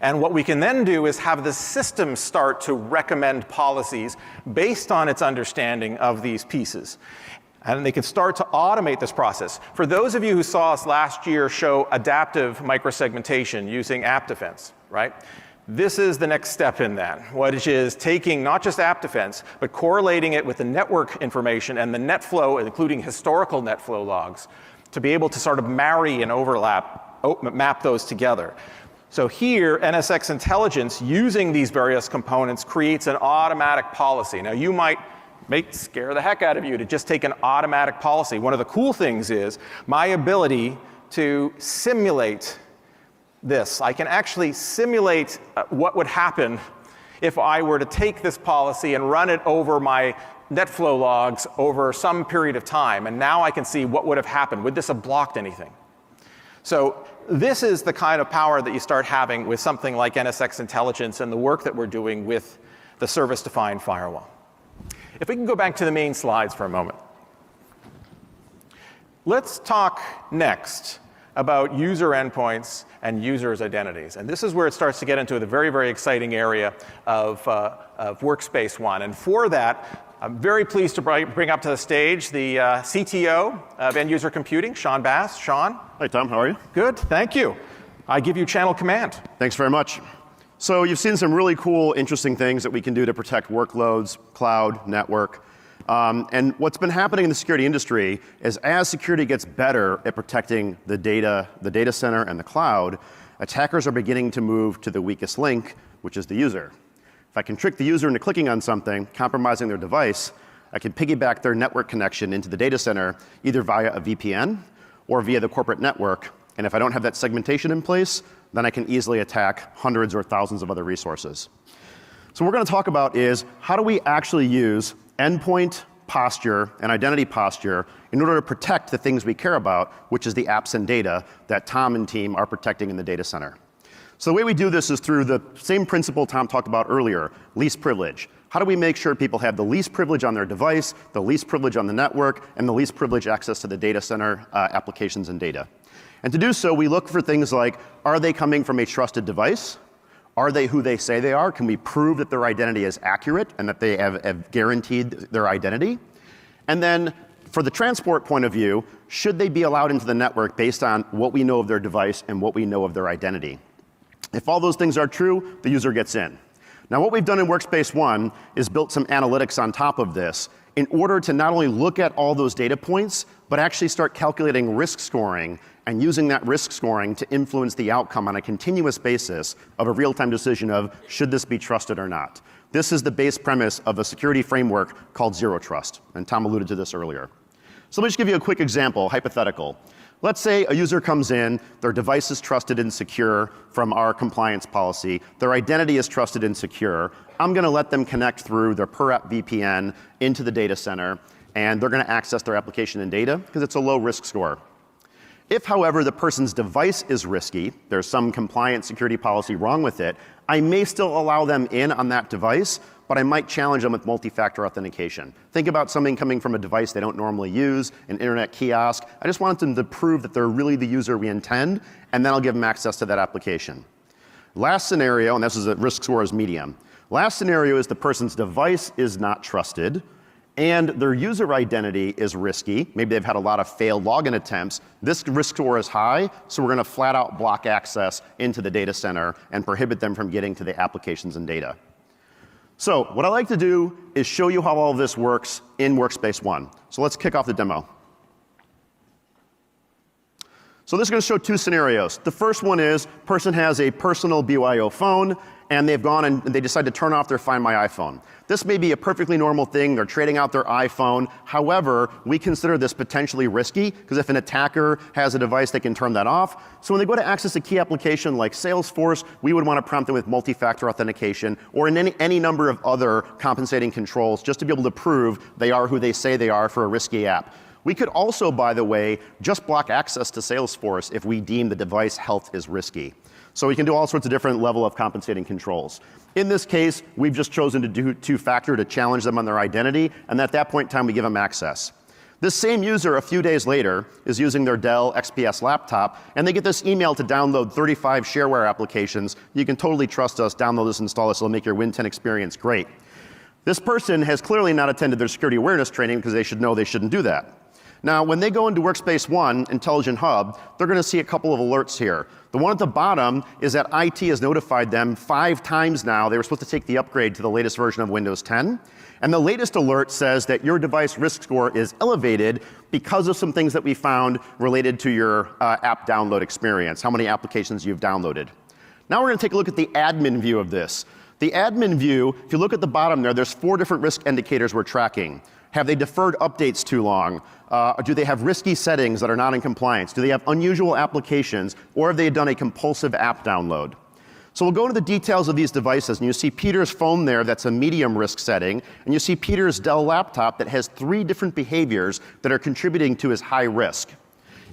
And what we can then do is have the system start to recommend policies based on its understanding of these pieces. And they can start to automate this process. For those of you who saw us last year show adaptive microsegmentation using App Defense, right? This is the next step in that, which is taking not just App Defense, but correlating it with the network information and the net flow, including historical net flow logs, to be able to sort of marry and map those together. So here, NSX Intelligence, using these various components, creates an automatic policy. Now you might scare the heck out of you to just take an automatic policy. One of the cool things is my ability to simulate this. I can actually simulate what would happen if I were to take this policy and run it over my NetFlow logs over some period of time. And now I can see what would have happened. Would this have blocked anything? So this is the kind of power that you start having with something like NSX Intelligence and the work that we're doing with the service-defined firewall. If we can go back to the main slides for a moment. Let's talk next about user endpoints and users' identities. And this is where it starts to get into the very, very exciting area of Workspace ONE. And for that, I'm very pleased to bring up to the stage the CTO of End User Computing, Sean Bass. Sean? Hi, Tom. How are you? Good, thank you. I give you channel command. Thanks very much. So you've seen some really cool, interesting things that we can do to protect workloads, cloud, network. And what's been happening in the security industry is as security gets better at protecting the data center and the cloud, attackers are beginning to move to the weakest link, which is the user. If I can trick the user into clicking on something, compromising their device, I can piggyback their network connection into the data center, either via a VPN or via the corporate network. And if I don't have that segmentation in place, then I can easily attack hundreds or thousands of other resources. So what we're going to talk about is how do we actually use endpoint posture and identity posture in order to protect the things we care about, which is the apps and data that Tom and team are protecting in the data center. So the way we do this is through the same principle Tom talked about earlier, least privilege. How do we make sure people have the least privilege on their device, the least privilege on the network, and the least privilege access to the data center applications and data? And to do so, we look for things like, are they coming from a trusted device? Are they who they say they are? Can we prove that their identity is accurate and that they have guaranteed their identity? And then for the transport point of view, should they be allowed into the network based on what we know of their device and what we know of their identity? If all those things are true, the user gets in. Now what we've done in Workspace ONE is built some analytics on top of this in order to not only look at all those data points, but actually start calculating risk scoring and using that risk scoring to influence the outcome on a continuous basis of a real-time decision of should this be trusted or not. This is the base premise of a security framework called Zero Trust, and Tom alluded to this earlier. So let me just give you a quick example, hypothetical. Let's say a user comes in, their device is trusted and secure from our compliance policy, their identity is trusted and secure. I'm going to let them connect through their per-app VPN into the data center, and they're going to access their application and data because it's a low risk score. If, however, the person's device is risky, there's some compliance security policy wrong with it, I may still allow them in on that device, but I might challenge them with multi-factor authentication. Think about something coming from a device they don't normally use, an internet kiosk. I just want them to prove that they're really the user we intend, and then I'll give them access to that application. Last scenario, and this is a risk score is medium. Last scenario is the person's device is not trusted, and their user identity is risky. Maybe they've had a lot of failed login attempts. This risk score is high, so we're going to flat out block access into the data center and prohibit them from getting to the applications and data. So what I like to do is show you how all of this works in Workspace ONE. So let's kick off the demo. So this is going to show two scenarios. The first one is person has a personal BYO phone, and they've gone and they decide to turn off their Find My iPhone. This may be a perfectly normal thing. They're trading out their iPhone. However, we consider this potentially risky because if an attacker has a device, they can turn that off. So when they go to access a key application like Salesforce, we would want to prompt them with multi-factor authentication or in any number of other compensating controls just to be able to prove they are who they say they are for a risky app. We could also, by the way, just block access to Salesforce if we deem the device health is risky. So we can do all sorts of different level of compensating controls. In this case, we've just chosen to do two-factor to challenge them on their identity, and at that point in time, we give them access. This same user, a few days later, is using their Dell XPS laptop, and they get this email to download 35 shareware applications. You can totally trust us, download this, install this, it'll make your Win 10 experience great. This person has clearly not attended their security awareness training because they should know they shouldn't do that. Now, when they go into Workspace ONE, Intelligent Hub, they're going to see a couple of alerts here. The one at the bottom is that IT has notified them 5 times now they were supposed to take the upgrade to the latest version of Windows 10. And the latest alert says that your device risk score is elevated because of some things that we found related to your app download experience, how many applications you've downloaded. Now we're going to take a look at the admin view of this. The admin view, if you look at the bottom there, there's 4 different risk indicators we're tracking. Have they deferred updates too long? Do they have risky settings that are not in compliance? Do they have unusual applications? Or have they done a compulsive app download? So we'll go into the details of these devices, and you see Peter's phone there that's a medium risk setting, and you see Peter's Dell laptop that has 3 different behaviors that are contributing to his high risk.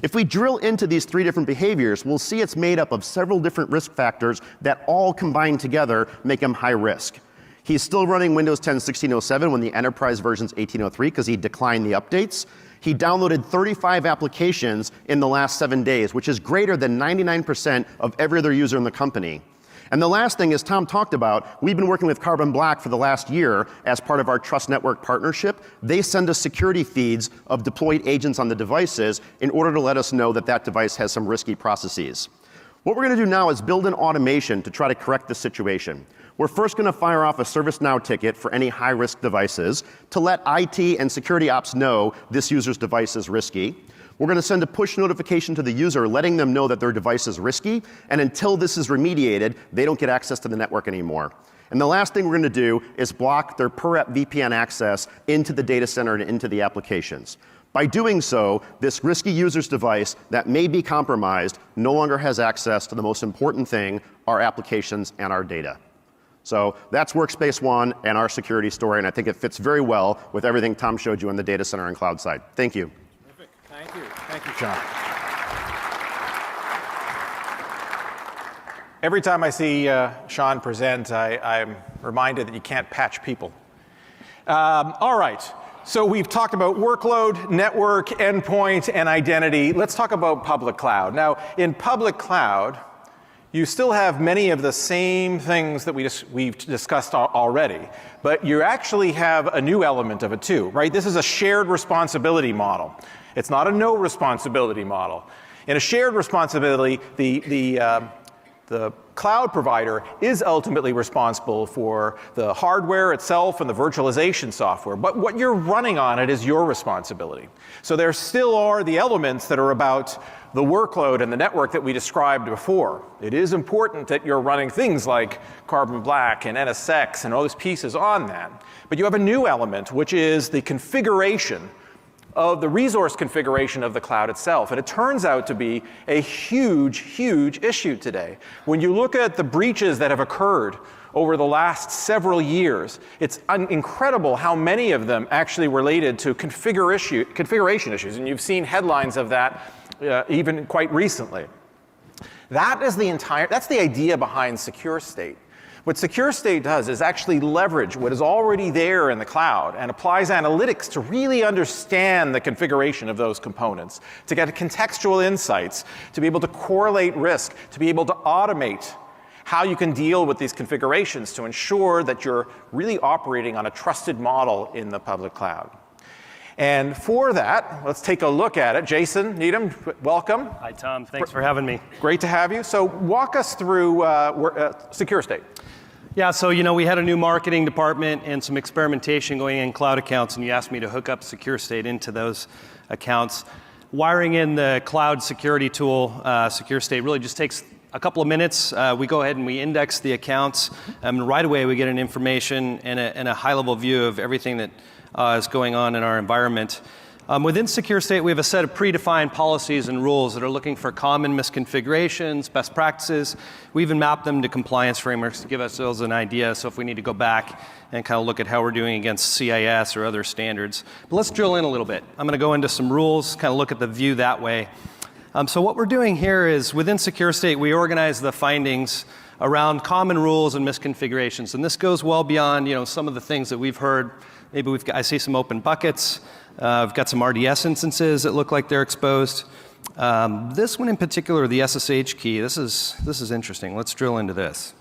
If we drill into these 3 different behaviors, we'll see it's made up of several different risk factors that all combined together make him high risk. He's still running Windows 10 1607 when the enterprise version's 1803 because he declined the updates. He downloaded 35 applications in the last 7 days, which is greater than 99% of every other user in the company. And the last thing, as Tom talked about, we've been working with Carbon Black for the last year as part of our Trust Network partnership. They send us security feeds of deployed agents on the devices in order to let us know that that device has some risky processes. What we're going to do now is build an automation to try to correct the situation. We're first going to fire off a ServiceNow ticket for any high-risk devices to let IT and security ops know this user's device is risky. We're going to send a push notification to the user letting them know that their device is risky, and until this is remediated, they don't get access to the network anymore. And the last thing we're going to do is block their per-app VPN access into the data center and into the applications. By doing so, this risky user's device that may be compromised no longer has access to the most important thing, our applications and our data. So that's Workspace ONE and our security story, and I think it fits very well with everything Tom showed you on the data center and cloud side. Thank you. Terrific. Thank you. Thank you, Sean. Every time I see Sean present, I'm reminded that you can't patch people. All right. So we've talked about workload, network, endpoint, and identity. Let's talk about public cloud. Now, in public cloud, you still have many of the same things that we've discussed already, but you actually have a new element of it too, right? This is a shared responsibility model. It's not a no responsibility model. In a shared responsibility, the cloud provider is ultimately responsible for the hardware itself and the virtualization software, but what you're running on it is your responsibility. So there still are the elements that are about the workload and the network that we described before. It is important that you're running things like Carbon Black and NSX and all those pieces on that. But you have a new element, which is the configuration of the resource configuration of the cloud itself. And it turns out to be a huge, huge issue today. When you look at the breaches that have occurred over the last several years, it's incredible how many of them actually related to configuration issues. And you've seen headlines of that even quite recently. That's the idea behind Secure State. What Secure State does is actually leverage what is already there in the cloud and applies analytics to really understand the configuration of those components, to get contextual insights, to be able to correlate risk, to be able to automate how you can deal with these configurations to ensure that you're really operating on a trusted model in the public cloud. And for that, let's take a look at it. Jason Needham, welcome. Hi, Tom. Thanks for having me. Great to have you. So walk us through Secure State. Yeah, so we had a new marketing department and some experimentation going in cloud accounts, and you asked me to hook up Secure State into those accounts. Wiring in the cloud security tool, Secure State, really just takes a couple of minutes. We go ahead and we index the accounts, and right away we get an information and a high-level view of everything that is going on in our environment. Within Secure State, we have a set of predefined policies and rules that are looking for common misconfigurations, best practices. We even map them to compliance frameworks to give ourselves an idea, so if we need to go back and kind of look at how we're doing against CIS or other standards. But let's drill in a little bit. I'm going to go into some rules, kind of look at the view that way. So what we're doing here is, within Secure State, we organize the findings around common rules and misconfigurations. And this goes well beyond some of the things that we've heard. Maybe I see some open buckets. I've got some RDS instances that look like they're exposed. This one in particular, the SSH key, this is interesting. Let's drill into this.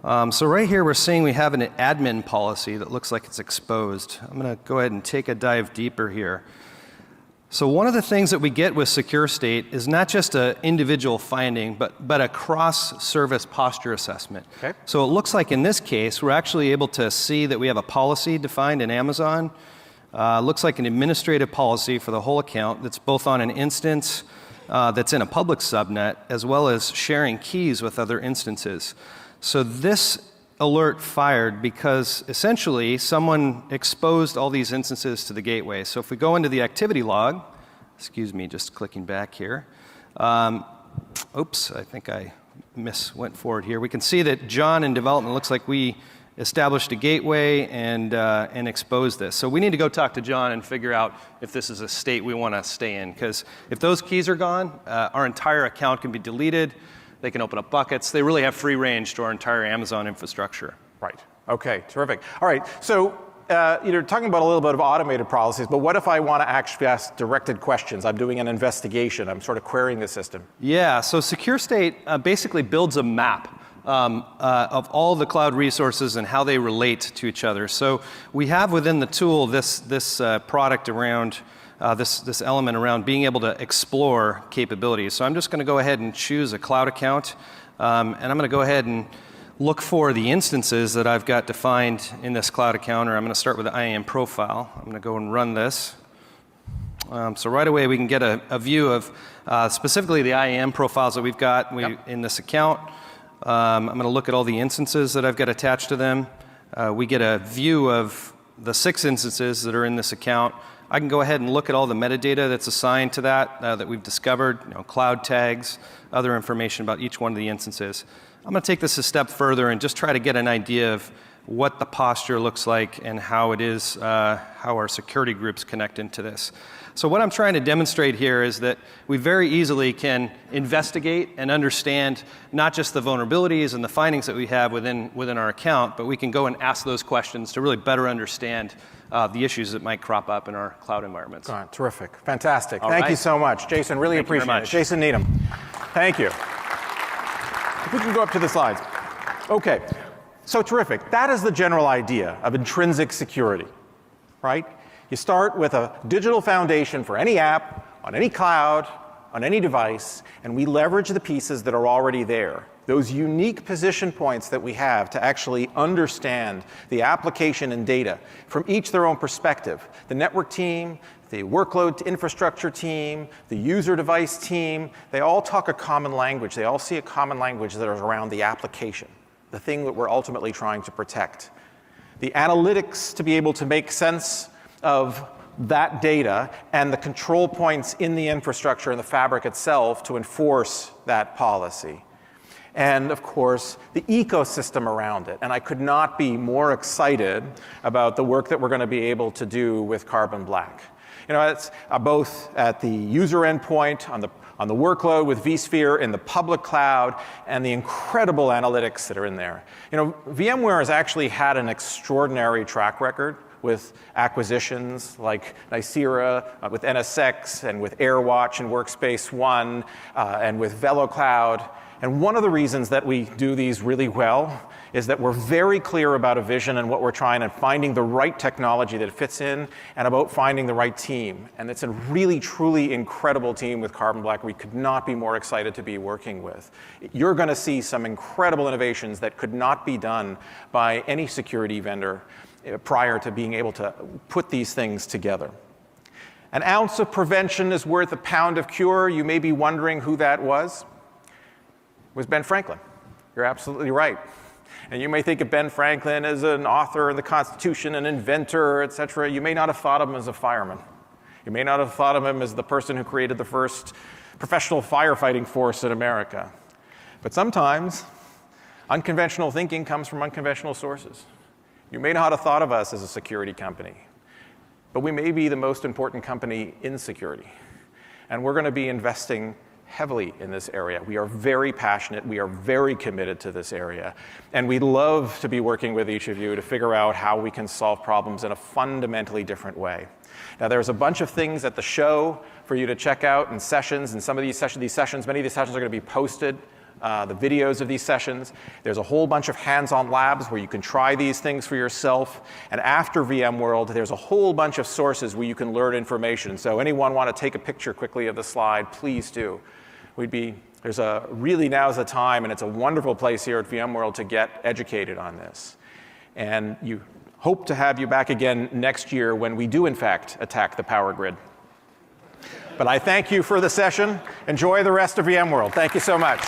So right here we're seeing we have an admin policy that looks like it's exposed. I'm going to go ahead and take a dive deeper here. So one of the things that we get with Secure State is not just an individual finding, but a cross-service posture assessment. Okay. So it looks like in this case, we're actually able to see that we have a policy defined in Amazon. Looks like an administrative policy for the whole account that's both on an instance that's in a public subnet, as well as sharing keys with other instances. So this alert fired because essentially someone exposed all these instances to the gateway. So if we go into the activity log, excuse me, just clicking back here. Oops, I think I went forward here. We can see that John in development looks like we established a gateway and exposed this. So we need to go talk to John and figure out if this is a state we want to stay in. Because if those keys are gone, our entire account can be deleted. They can open up buckets. They really have free range to our entire Amazon infrastructure. Right. Okay, terrific. All right, so you're talking about a little bit of automated policies, but what if I want to actually ask directed questions? I'm doing an investigation. I'm sort of querying the system. Yeah, so Secure State basically builds a map of all the cloud resources and how they relate to each other. So we have within the tool this product around this element around being able to explore capabilities. So I'm just going to go ahead and choose a cloud account, and I'm going to go ahead and look for the instances that I've got defined in this cloud account, or I'm going to start with the IAM profile. I'm going to go and run this. So right away we can get a view of specifically the IAM profiles that we've got in this account. I'm going to look at all the instances that I've got attached to them. We get a view of the 6 instances that are in this account. I can go ahead and look at all the metadata that's assigned to that we've discovered, cloud tags, other information about each one of the instances. I'm going to take this a step further and just try to get an idea of what the posture looks like and how it is, how our security groups connect into this. So what I'm trying to demonstrate here is that we very easily can investigate and understand not just the vulnerabilities and the findings that we have within our account, but we can go and ask those questions to really better understand the issues that might crop up in our cloud environments. All right, terrific, fantastic. Thank you so much, Jason. Really appreciate it. Jason Needham, thank you. If we can go up to the slides. Okay, so terrific. That is the general idea of intrinsic security, right? You start with a digital foundation for any app, on any cloud, on any device, and we leverage the pieces that are already there. Those unique position points that we have to actually understand the application and data from each their own perspective. The network team, the workload infrastructure team, the user device team, they all talk a common language. They all see a common language that is around the application, the thing that we're ultimately trying to protect. The analytics to be able to make sense of that data and the control points in the infrastructure and the fabric itself to enforce that policy. And of course, the ecosystem around it. And I could not be more excited about the work that we're going to be able to do with Carbon Black. It's both at the user endpoint, on the workload with vSphere in the public cloud, and the incredible analytics that are in there. VMware has actually had an extraordinary track record with acquisitions like Nicira, with NSX, and with AirWatch and Workspace ONE, and with VeloCloud. And one of the reasons that we do these really well is that we're very clear about a vision and what we're trying and finding the right technology that fits in, and about finding the right team. And it's a really, truly incredible team with Carbon Black we could not be more excited to be working with. You're going to see some incredible innovations that could not be done by any security vendor prior to being able to put these things together. An ounce of prevention is worth a pound of cure. You may be wondering who that was. It was Ben Franklin. You're absolutely right. And you may think of Ben Franklin as an author of the Constitution, an inventor, et cetera. You may not have thought of him as a fireman. You may not have thought of him as the person who created the first professional firefighting force in America. But sometimes unconventional thinking comes from unconventional sources. You may not have thought of us as a security company, but we may be the most important company in security. And we're going to be investing heavily in this area. We are very passionate. We are very committed to this area. And we'd love to be working with each of you to figure out how we can solve problems in a fundamentally different way. Now, there's a bunch of things at the show for you to check out in sessions. And some of these sessions, many of these sessions are going to be posted. The videos of these sessions. There's a whole bunch of hands-on labs where you can try these things for yourself. And after VMworld, there's a whole bunch of sources where you can learn information. So anyone want to take a picture quickly of the slide, please do. Now's the time, and it's a wonderful place here at VMworld to get educated on this. And you hope to have you back again next year when we do, in fact, attack the power grid. But I thank you for the session. Enjoy the rest of VMworld. Thank you so much.